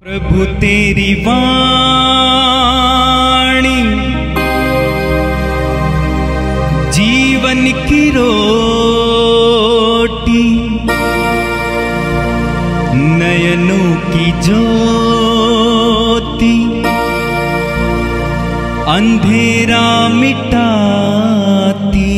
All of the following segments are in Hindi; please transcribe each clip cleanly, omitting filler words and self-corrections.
प्रभु तेरी वाणी जीवन की रोटी, नयनों की ज्योति, अंधेरा मिटाती।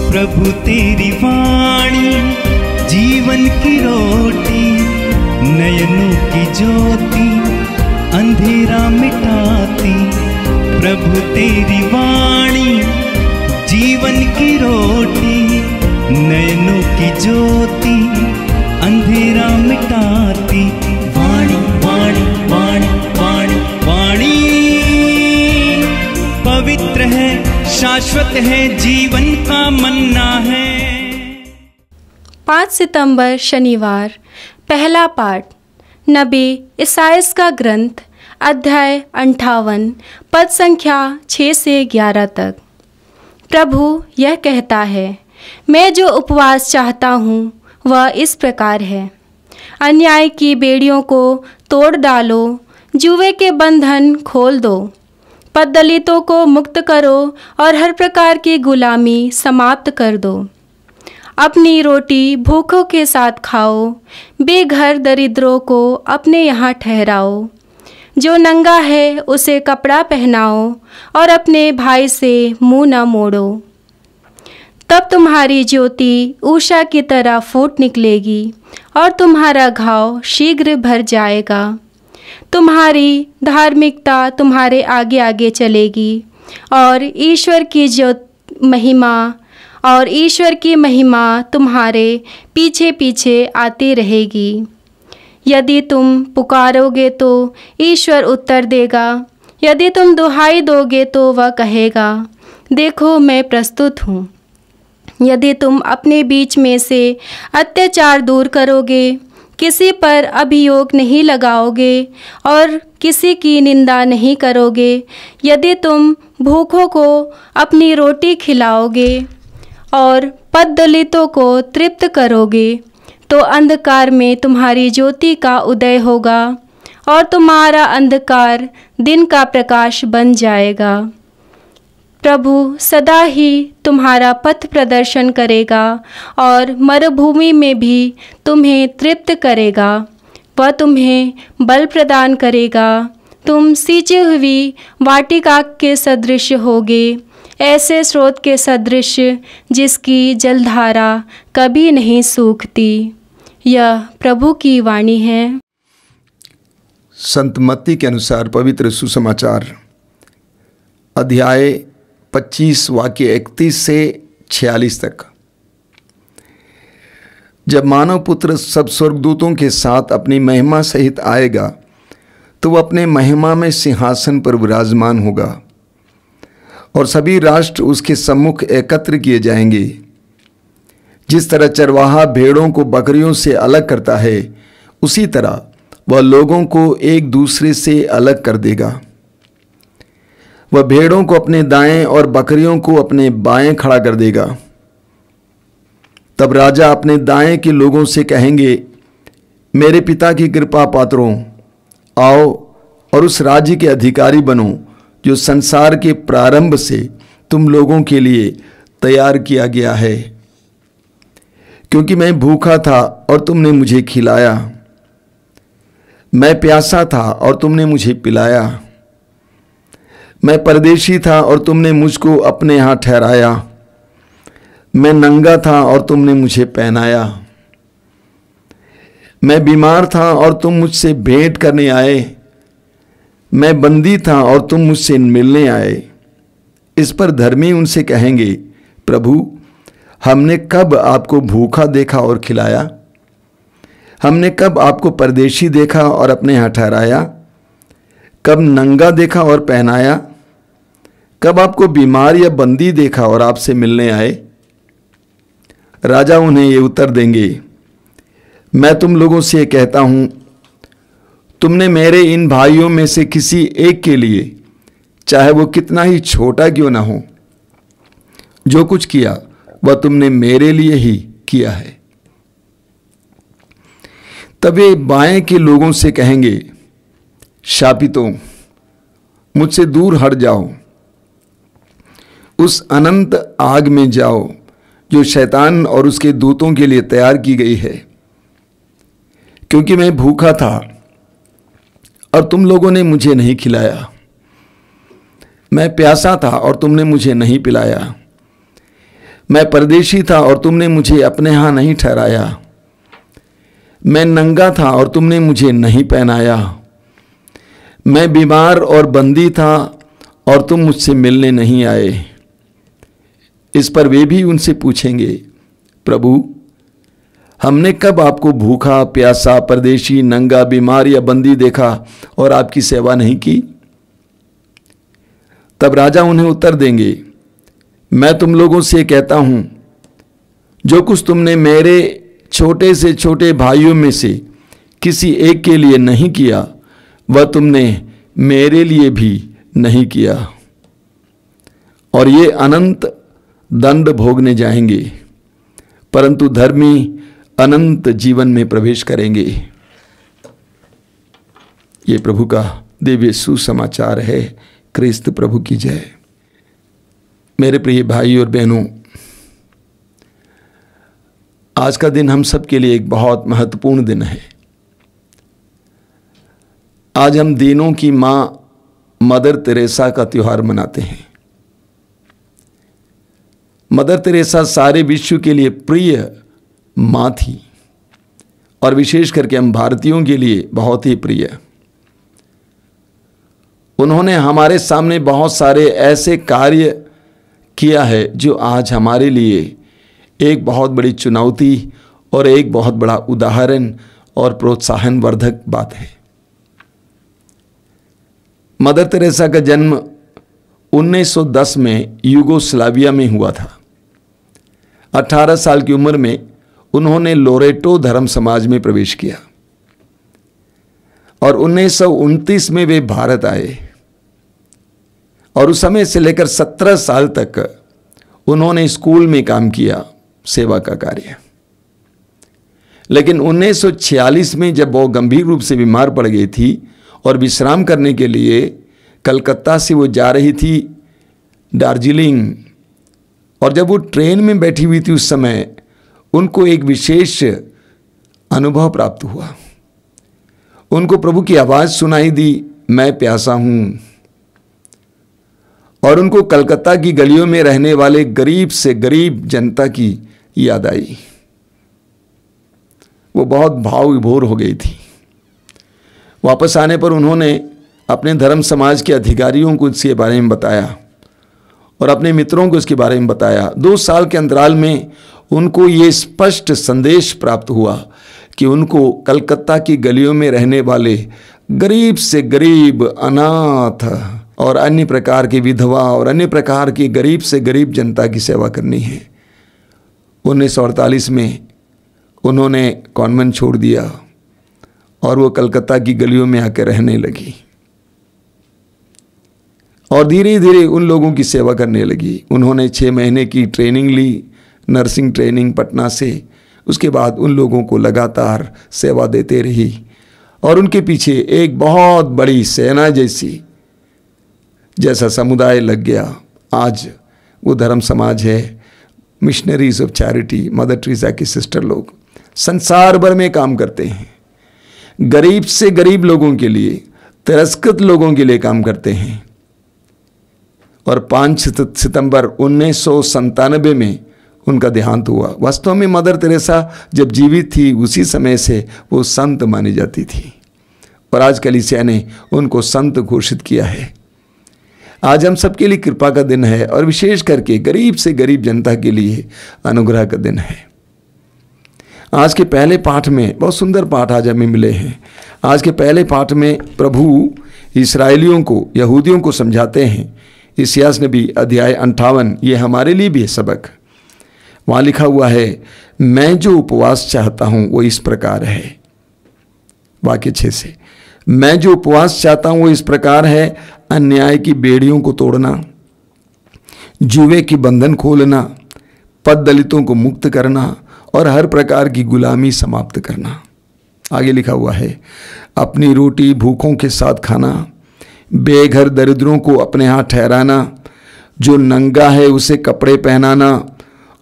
प्रभु तेरी वाणी जीवन की रोटी, नयनों की ज्योति, अंधेरा मिटाती। प्रभु तेरी वाणी जीवन की रोटी, नयनों की ज्योति, अंधेरा मिटाती। वाणी वाणी वाणी वाणी वाणी पवित्र है, शाश्वत है, जीवन का मन्ना है। 5 सितंबर शनिवार। पहला पाठ नबी इसायास का ग्रंथ, अध्याय 58, पद संख्या 6 से 11 तक। प्रभु यह कहता है, मैं जो उपवास चाहता हूँ वह इस प्रकार है। अन्याय की बेड़ियों को तोड़ डालो, जुए के बंधन खोल दो, पद दलितों को मुक्त करो और हर प्रकार की गुलामी समाप्त कर दो। अपनी रोटी भूखों के साथ खाओ, बेघर दरिद्रों को अपने यहाँ ठहराओ। जो नंगा है उसे कपड़ा पहनाओ और अपने भाई से मुँह न मोड़ो। तब तुम्हारी ज्योति उषा की तरह फूट निकलेगी और तुम्हारा घाव शीघ्र भर जाएगा। तुम्हारी धार्मिकता तुम्हारे आगे आगे चलेगी और ईश्वर की महिमा तुम्हारे पीछे पीछे आती रहेगी। यदि तुम पुकारोगे तो ईश्वर उत्तर देगा, यदि तुम दुहाई दोगे तो वह कहेगा, देखो मैं प्रस्तुत हूँ। यदि तुम अपने बीच में से अत्याचार दूर करोगे, किसी पर अभियोग नहीं लगाओगे और किसी की निंदा नहीं करोगे, यदि तुम भूखों को अपनी रोटी खिलाओगे और पद दलितों को तृप्त करोगे, तो अंधकार में तुम्हारी ज्योति का उदय होगा और तुम्हारा अंधकार दिन का प्रकाश बन जाएगा। प्रभु सदा ही तुम्हारा पथ प्रदर्शन करेगा और मरुभूमि में भी तुम्हें तृप्त करेगा। वह तुम्हें बल प्रदान करेगा। तुम सींची हुई वाटिका के सदृश होगे, ऐसे स्रोत के सदृश जिसकी जलधारा कभी नहीं सूखती। यह प्रभु की वाणी है। संत मत्ती के अनुसार पवित्र सुसमाचार, अध्याय 25 वाक्य 31 से 46 तक। जब मानव पुत्र सब स्वर्गदूतों के साथ अपनी महिमा सहित आएगा तो वह अपने महिमा में सिंहासन पर विराजमान होगा और सभी राष्ट्र उसके सम्मुख एकत्र किए जाएंगे। जिस तरह चरवाहा भेड़ों को बकरियों से अलग करता है, उसी तरह वह लोगों को एक दूसरे से अलग कर देगा। वह भेड़ों को अपने दाएं और बकरियों को अपने बाएं खड़ा कर देगा। तब राजा अपने दाएं के लोगों से कहेंगे, मेरे पिता की कृपा पात्रों, आओ और उस राज्य के अधिकारी बनो जो संसार के प्रारंभ से तुम लोगों के लिए तैयार किया गया है। क्योंकि मैं भूखा था और तुमने मुझे खिलाया, मैं प्यासा था और तुमने मुझे पिलाया, मैं परदेशी था और तुमने मुझको अपने यहाँ ठहराया, मैं नंगा था और तुमने मुझे पहनाया, मैं बीमार था और तुम मुझसे भेंट करने आए, मैं बंदी था और तुम मुझसे मिलने आए। इस पर धर्मी उनसे कहेंगे, प्रभु हमने कब आपको भूखा देखा और खिलाया? हमने कब आपको परदेशी देखा और अपने यहाँ ठहराया? कब नंगा देखा और पहनाया? कब आपको बीमार या बंदी देखा और आपसे मिलने आए? राजा उन्हें ये उत्तर देंगे, मैं तुम लोगों से कहता हूँ, तुमने मेरे इन भाइयों में से किसी एक के लिए, चाहे वो कितना ही छोटा क्यों ना हो, जो कुछ किया वह तुमने मेरे लिए ही किया है। तब वे बाएं के लोगों से कहेंगे, शापितों, मुझसे दूर हट जाओ, उस अनंत आग में जाओ जो शैतान और उसके दूतों के लिए तैयार की गई है। क्योंकि मैं भूखा था और तुम लोगों ने मुझे नहीं खिलाया, मैं प्यासा था और तुमने मुझे नहीं पिलाया, मैं परदेशी था और तुमने मुझे अपने यहाँ नहीं ठहराया, मैं नंगा था और तुमने मुझे नहीं पहनाया, मैं बीमार और बंदी था और तुम मुझसे मिलने नहीं आए। इस पर वे भी उनसे पूछेंगे, प्रभु, हमने कब आपको भूखा, प्यासा, परदेशी, नंगा, बीमार या बंदी देखा और आपकी सेवा नहीं की? तब राजा उन्हें उत्तर देंगे, मैं तुम लोगों से कहता हूं, जो कुछ तुमने मेरे छोटे से छोटे भाइयों में से किसी एक के लिए नहीं किया, वह तुमने मेरे लिए भी नहीं किया। और ये अनंत दंड भोगने जाएंगे, परंतु धर्मी अनंत जीवन में प्रवेश करेंगे। ये प्रभु का दिव्य सुसमाचार है। क्रिस्त प्रभु की जय। मेरे प्रिय भाई और बहनों, आज का दिन हम सब के लिए एक बहुत महत्वपूर्ण दिन है। आज हम दीनों की मां मदर तेरेसा का त्योहार मनाते हैं। मदर तेरेसा सारे विश्व के लिए प्रिय मां थी और विशेष करके हम भारतीयों के लिए बहुत ही प्रिय। उन्होंने हमारे सामने बहुत सारे ऐसे कार्य किया है जो आज हमारे लिए एक बहुत बड़ी चुनौती और एक बहुत बड़ा उदाहरण और प्रोत्साहन वर्धक बात है। मदर तेरेसा का जन्म 1910 में यूगोस्लाविया में हुआ था। 18 साल की उम्र में उन्होंने लोरेटो धर्म समाज में प्रवेश किया और 1929 में वे भारत आए और उस समय से लेकर 17 साल तक उन्होंने स्कूल में काम किया, सेवा का कार्य। लेकिन 1946 में जब वो गंभीर रूप से बीमार पड़ गई थी और विश्राम करने के लिए कलकत्ता से वो जा रही थी दार्जिलिंग, और जब वो ट्रेन में बैठी हुई थी उस समय उनको एक विशेष अनुभव प्राप्त हुआ। उनको प्रभु की आवाज़ सुनाई दी, मैं प्यासा हूँ। और उनको कलकत्ता की गलियों में रहने वाले गरीब से गरीब जनता की याद आई। वो बहुत भाव विभोर हो गई थी। वापस आने पर उन्होंने अपने धर्म समाज के अधिकारियों को इसके बारे में बताया और अपने मित्रों को इसके बारे में बताया। 2 साल के अंतराल में उनको ये स्पष्ट संदेश प्राप्त हुआ कि उनको कलकत्ता की गलियों में रहने वाले गरीब से गरीब, अनाथ और अन्य प्रकार की विधवा और अन्य प्रकार की गरीब से गरीब जनता की सेवा करनी है। 1948 में उन्होंने कॉन्वेंट छोड़ दिया और वो कलकत्ता की गलियों में आकर रहने लगी और धीरे धीरे उन लोगों की सेवा करने लगी। उन्होंने 6 महीने की ट्रेनिंग ली, नर्सिंग ट्रेनिंग पटना से। उसके बाद उन लोगों को लगातार सेवा देते रही और उनके पीछे एक बहुत बड़ी सेना जैसा समुदाय लग गया। आज वो धर्म समाज है, missionaries of charity, mother Teresa की सिस्टर लोग संसार भर में काम करते हैं। गरीब से गरीब लोगों के लिए, तिरस्कृत लोगों के लिए काम करते हैं। और 5 सितंबर 1997 में उनका देहांत हुआ। वास्तव में मदर तेरेसा जब जीवित थी उसी समय से वो संत मानी जाती थी और आज कलीसिया ने उनको संत घोषित किया है। आज हम सबके लिए कृपा का दिन है और विशेष करके गरीब से गरीब जनता के लिए अनुग्रह का दिन है। आज के पहले पाठ में बहुत सुंदर पाठ आज हमें मिले हैं। आज के पहले पाठ में प्रभु इस्राएलियों को, यहूदियों को समझाते हैं। इसायास नबी अध्याय 58, ये हमारे लिए भी है सबक। वहाँ लिखा हुआ है, मैं जो उपवास चाहता हूँ वो इस प्रकार है। वाक्य 6 से, मैं जो उपवास चाहता हूं वो इस प्रकार है, अन्याय की बेड़ियों को तोड़ना, जुए की बंधन खोलना, पद दलितों को मुक्त करना और हर प्रकार की गुलामी समाप्त करना। आगे लिखा हुआ है, अपनी रोटी भूखों के साथ खाना, बेघर दरिद्रों को अपने हाथ ठहराना, जो नंगा है उसे कपड़े पहनाना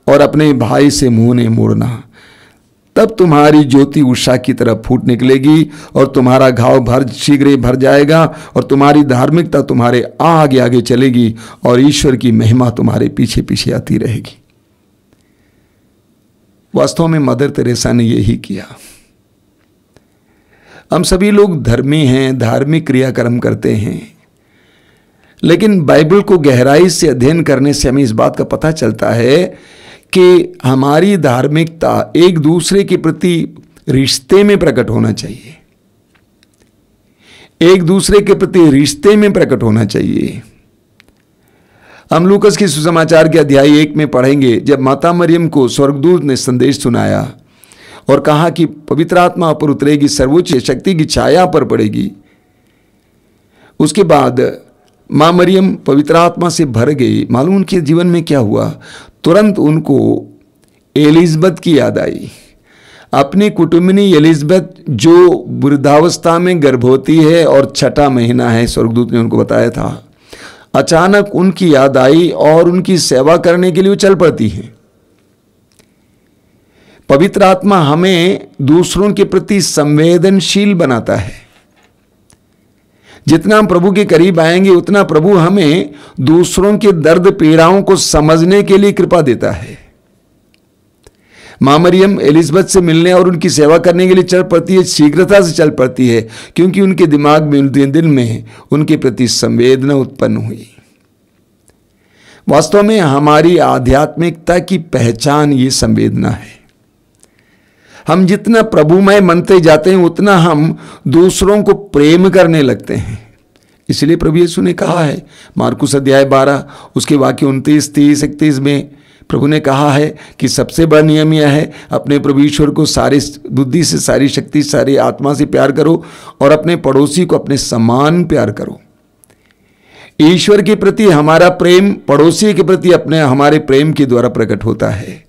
और अपने भाई से मुंह नहीं मोड़ना। तब तुम्हारी ज्योति उषा की तरह फूट निकलेगी और तुम्हारा घाव शीघ्र भर जाएगा और तुम्हारी धार्मिकता तुम्हारे आगे आगे चलेगी और ईश्वर की महिमा तुम्हारे पीछे पीछे आती रहेगी। वास्तव में मदर तेरेसा ने यही किया। हम सभी लोग धर्मी हैं, धार्मिक क्रियाकर्म करते हैं, लेकिन बाइबल को गहराई से अध्ययन करने से हमें इस बात का पता चलता है कि हमारी धार्मिकता एक दूसरे के प्रति रिश्ते में प्रकट होना चाहिए, एक दूसरे के प्रति रिश्ते में प्रकट होना चाहिए। हम लूकस के सुसमाचार के अध्याय 1 में पढ़ेंगे, जब माता मरियम को स्वर्गदूत ने संदेश सुनाया और कहा कि पवित्र आत्मा पर उतरेगी, सर्वोच्च शक्ति की छाया पर पड़ेगी। उसके बाद मां मरियम पवित्र आत्मा से भर गई। मालूम उनके जीवन में क्या हुआ? तुरंत उनको एलिजबेथ की याद आई, अपनी कुटुंबिनी एलिजबेथ जो वृद्धावस्था में गर्भवती है और 6वां महीना है, स्वर्गदूत ने उनको बताया था। अचानक उनकी याद आई और उनकी सेवा करने के लिए वो चल पड़ती हैं। पवित्र आत्मा हमें दूसरों के प्रति संवेदनशील बनाता है। जितना हम प्रभु के करीब आएंगे उतना प्रभु हमें दूसरों के दर्द पीड़ाओं को समझने के लिए कृपा देता है। मां मरियम एलिजबेथ से मिलने और उनकी सेवा करने के लिए चल पड़ती है, शीघ्रता से चल पड़ती है, क्योंकि उनके दिमाग में, उनके दिल में उनके प्रति संवेदना उत्पन्न हुई। वास्तव में हमारी आध्यात्मिकता की पहचान ये संवेदना है। हम जितना प्रभुमय बनते जाते हैं उतना हम दूसरों को प्रेम करने लगते हैं। इसलिए प्रभु यीशु ने कहा है, मार्कुस अध्याय 12 उसके वाक्य 29, 30, 31 में प्रभु ने कहा है कि सबसे बड़ा नियम यह है, अपने प्रभु ईश्वर को सारी बुद्धि से, सारी शक्ति, सारी आत्मा से प्यार करो और अपने पड़ोसी को अपने समान प्यार करो। ईश्वर के प्रति हमारा प्रेम पड़ोसी के प्रति हमारे प्रेम के द्वारा प्रकट होता है।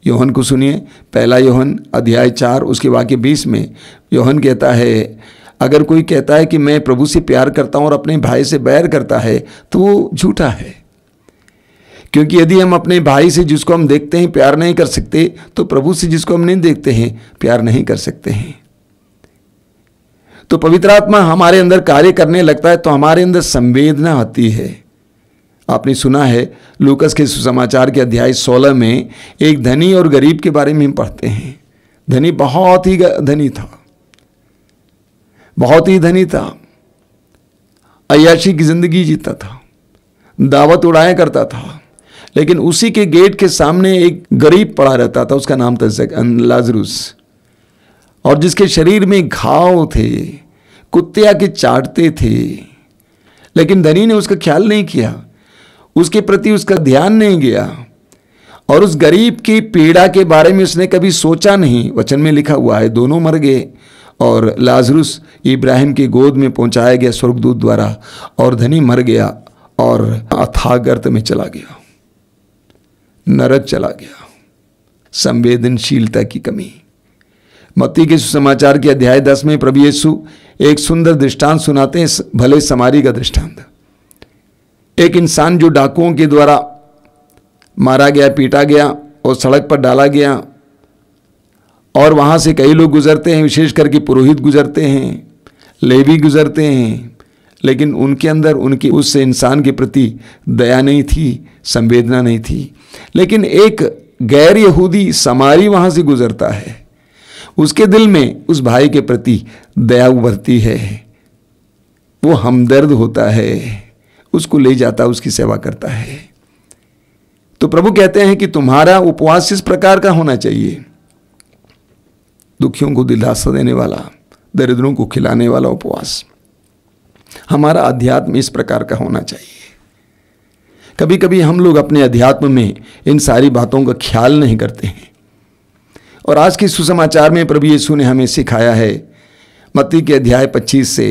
योहन को सुनिए, 1 योहन अध्याय 4 उसके वाक्य 20 में योहन कहता है, अगर कोई कहता है कि मैं प्रभु से प्यार करता हूं और अपने भाई से बैर करता है तो वो झूठा है। क्योंकि यदि हम अपने भाई से जिसको हम देखते हैं प्यार नहीं कर सकते, तो प्रभु से जिसको हम नहीं देखते हैं प्यार नहीं कर सकते हैं। तो पवित्र आत्मा हमारे अंदर कार्य करने लगता है तो हमारे अंदर संवेदना आती है। आपने सुना है लूकस के सुसमाचार के अध्याय 16 में एक धनी और गरीब के बारे में हम पढ़ते हैं। धनी बहुत ही धनी था, बहुत ही धनी था, अय्याशी की जिंदगी जीता था, दावत उड़ाया करता था, लेकिन उसी के गेट के सामने एक गरीब पड़ा रहता था, उसका नाम था लाजरुस, और जिसके शरीर में घाव थे, कुत्ते आके चाटते थे। लेकिन धनी ने उसका ख्याल नहीं किया, उसके प्रति उसका ध्यान नहीं गया और उस गरीब की पीड़ा के बारे में उसने कभी सोचा नहीं। वचन में लिखा हुआ है, दोनों मर गए और लाजरुस इब्राहिम की गोद में पहुंचाया गया स्वर्गदूत द्वारा, और धनी मर गया और अथाह गर्त में चला गया, नरक चला गया। संवेदनशीलता की कमी। मत्ती के सुसमाचार के अध्याय 10 में प्रभु यीशु एक सुंदर दृष्टांत सुनाते हैं, भले समारी का दृष्टांत। एक इंसान जो डाकुओं के द्वारा मारा गया, पीटा गया और सड़क पर डाला गया, और वहाँ से कई लोग गुजरते हैं, विशेष करके पुरोहित गुजरते हैं, लेवी गुजरते हैं, लेकिन उनके अंदर उनकी उस इंसान के प्रति दया नहीं थी, संवेदना नहीं थी। लेकिन एक गैर यहूदी समारी वहाँ से गुजरता है, उसके दिल में उस भाई के प्रति दया उभरती है, वो हमदर्द होता है, उसको ले जाता, उसकी सेवा करता है। तो प्रभु कहते हैं कि तुम्हारा उपवास इस प्रकार का होना चाहिए, दुखियों को दिलासा देने वाला, दरिद्रों को खिलाने वाला उपवास। हमारा अध्यात्म इस प्रकार का होना चाहिए। कभी कभी हम लोग अपने अध्यात्म में इन सारी बातों का ख्याल नहीं करते हैं। और आज के सुसमाचार में प्रभु यीशु ने हमें सिखाया है, मत्ती के अध्याय 25 से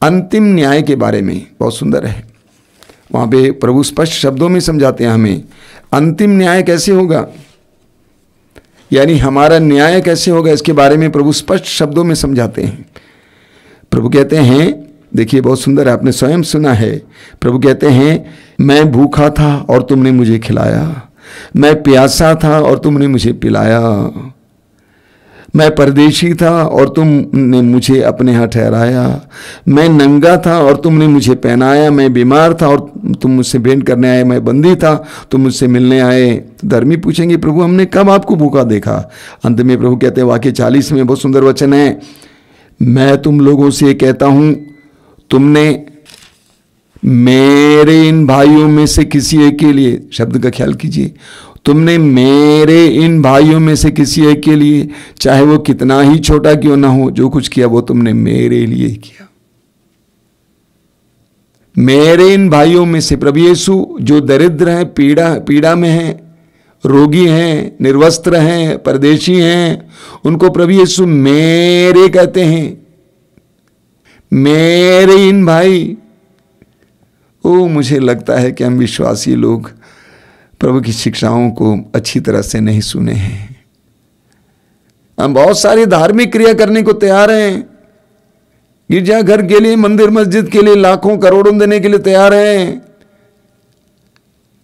अंतिम न्याय के बारे में बहुत सुंदर है। वहाँ पे प्रभु स्पष्ट शब्दों में समझाते हैं हमें अंतिम न्याय कैसे होगा, यानी हमारा न्याय कैसे होगा, इसके बारे में प्रभु स्पष्ट शब्दों में समझाते हैं। प्रभु कहते हैं, देखिए बहुत सुंदर है, आपने स्वयं सुना है। प्रभु कहते हैं, मैं भूखा था और तुमने मुझे खिलाया, मैं प्यासा था और तुमने मुझे पिलाया, मैं परदेशी था और तुमने मुझे अपने यहाँ ठहराया, मैं नंगा था और तुमने मुझे पहनाया, मैं बीमार था और तुम मुझसे भेंट करने आए, मैं बंदी था तुम मुझसे मिलने आए। तो धर्मी पूछेंगे, प्रभु हमने कब आपको भूखा देखा? अंत में प्रभु कहते हैं, वाक्य 40 में बहुत सुंदर वचन है, मैं तुम लोगों से कहता हूं, तुमने मेरे इन भाइयों में से किसी एक के लिए, शब्द का ख्याल कीजिए, तुमने मेरे इन भाइयों में से किसी एक के लिए, चाहे वो कितना ही छोटा क्यों ना हो, जो कुछ किया वो तुमने मेरे लिए किया। मेरे इन भाइयों में से, प्रभु यीशु जो दरिद्र हैं, पीड़ा में हैं, रोगी हैं, निर्वस्त्र हैं, परदेशी हैं, उनको प्रभु यीशु मेरे कहते हैं, मेरे इन भाई। ओ, मुझे लगता है कि हम विश्वासी लोग प्रभु की शिक्षाओं को अच्छी तरह से नहीं सुने हैं। हम बहुत सारी धार्मिक क्रिया करने को तैयार हैं, गिरजाघर के लिए, मंदिर मस्जिद के लिए लाखों करोड़ों देने के लिए तैयार हैं,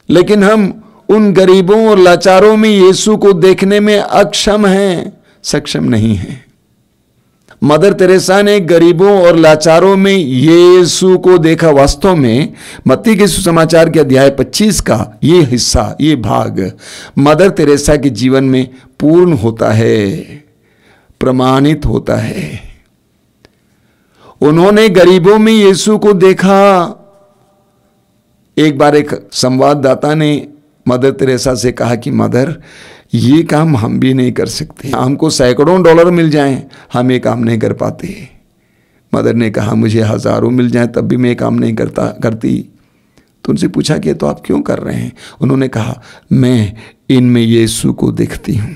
लेकिन हम उन गरीबों और लाचारों में यीशु को देखने में अक्षम हैं, सक्षम नहीं हैं। मदर तेरेसा ने गरीबों और लाचारों में यीशु को देखा। वास्तव में मत्ती के सुसमाचार के अध्याय 25 का ये हिस्सा, ये भाग मदर तेरेसा के जीवन में पूर्ण होता है, प्रमाणित होता है। उन्होंने गरीबों में यीशु को देखा। एक बार एक संवाददाता ने मदर तेरेसा से कहा कि मदर, ये काम हम भी नहीं कर सकते, हमको सैकड़ों डॉलर मिल जाएं, हम ये काम नहीं कर पाते। मदर ने कहा, मुझे हजारों मिल जाएं तब भी मैं ये काम नहीं करती। तो उनसे पूछा कि तो आप क्यों कर रहे हैं? उन्होंने कहा, मैं इनमें यीशु को देखती हूं,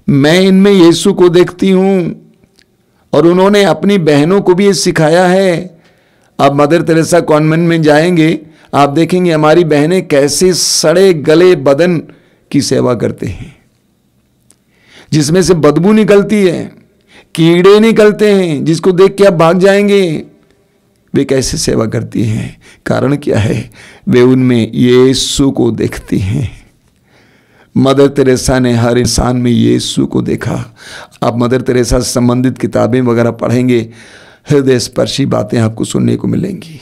मैं इनमें यीशु को देखती हूं। और उन्होंने अपनी बहनों को भी ये सिखाया है। अब मदर तेरेसा कॉन्वेंट में जाएंगे, आप देखेंगे हमारी बहनें कैसे सड़े गले बदन की सेवा करते हैं, जिसमें से बदबू निकलती है, कीड़े निकलते हैं, जिसको देख के आप भाग जाएंगे। वे कैसे सेवा करती हैं? कारण क्या है? वे उनमें यीशु को देखती हैं। मदर तेरेसा ने हर इंसान में यीशु को देखा। आप मदर तेरेसा से संबंधित किताबें वगैरह पढ़ेंगे, हृदय स्पर्शी बातें आपको सुनने को मिलेंगी।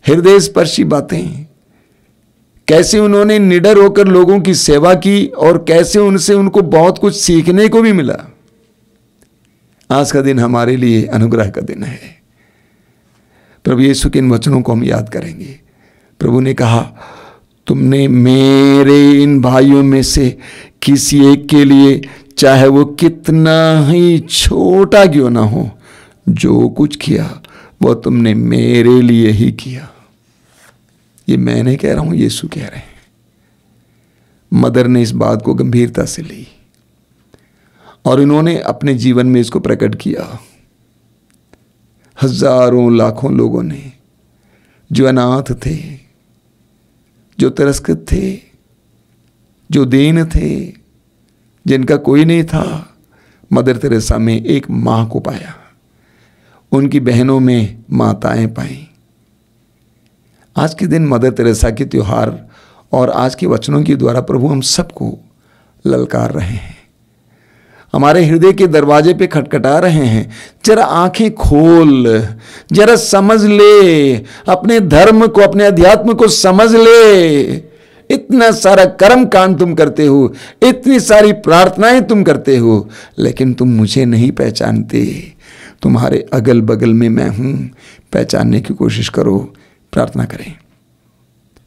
हृदय स्पर्शी बातें, कैसे उन्होंने निडर होकर लोगों की सेवा की और कैसे उनसे उनको बहुत कुछ सीखने को भी मिला। आज का दिन हमारे लिए अनुग्रह का दिन है। प्रभु यीशु के इन वचनों को हम याद करेंगे। प्रभु ने कहा, तुमने मेरे इन भाइयों में से किसी एक के लिए, चाहे वो कितना ही छोटा क्यों ना हो, जो कुछ किया वो तुमने मेरे लिए ही किया। ये मैं नहीं कह रहा हूं, यीशु कह रहे हैं। मदर ने इस बात को गंभीरता से ली और इन्होंने अपने जीवन में इसको प्रकट किया। हजारों लाखों लोगों ने, जो अनाथ थे, जो तिरस्कृत थे, जो दीन थे, जिनका कोई नहीं था, मदर तेरेसा में एक मां को पाया, उनकी बहनों में माताएं पाई। आज के दिन मदर तेरेसा के त्योहार और आज के वचनों के द्वारा प्रभु हम सबको ललकार रहे हैं, हमारे हृदय के दरवाजे पे खटखटा रहे हैं। जरा आंखें खोल, जरा समझ ले, अपने धर्म को, अपने अध्यात्म को समझ ले। इतना सारा कर्म कांड तुम करते हो, इतनी सारी प्रार्थनाएं तुम करते हो, लेकिन तुम मुझे नहीं पहचानते। तुम्हारे अगल बगल में मैं हूं, पहचानने की कोशिश करो। प्रार्थना करें।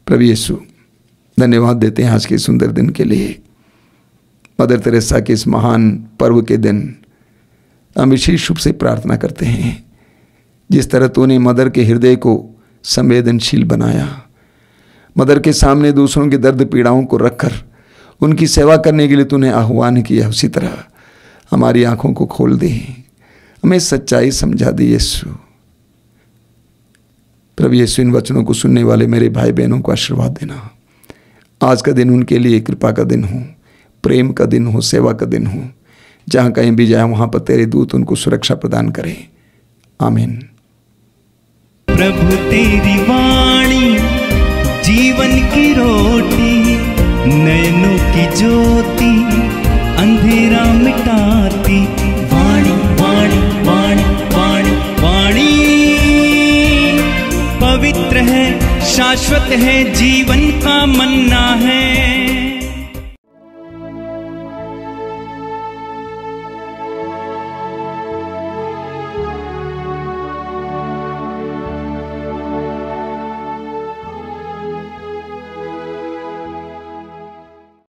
प्रभु यीशु, धन्यवाद देते हैं आज के सुंदर दिन के लिए। मदर तेरेसा के इस महान पर्व के दिन हम विशेष रूप से प्रार्थना करते हैं, जिस तरह तूने मदर के हृदय को संवेदनशील बनाया, मदर के सामने दूसरों के दर्द पीड़ाओं को रखकर उनकी सेवा करने के लिए तूने आह्वान किया, उसी तरह हमारी आंखों को खोल दे, हमें सच्चाई समझा दे यीशु। प्रभु यीशु, इन वचनों को सुनने वाले मेरे भाई बहनों को आशीर्वाद देना। आज का दिन उनके लिए कृपा का दिन हो, प्रेम का दिन हो, सेवा का दिन हो। जहाँ कहीं भी जाए वहाँ पर तेरे दूत उनको सुरक्षा प्रदान करें। आमीन। प्रभु तेरी वाणी जीवन की रोटी, नयनों की ज्योति अंधेरा मिटाती। वाणी वाणी वाणी वाणी वाणी पवित्र है, शाश्वत है, जीवन का मन्ना है।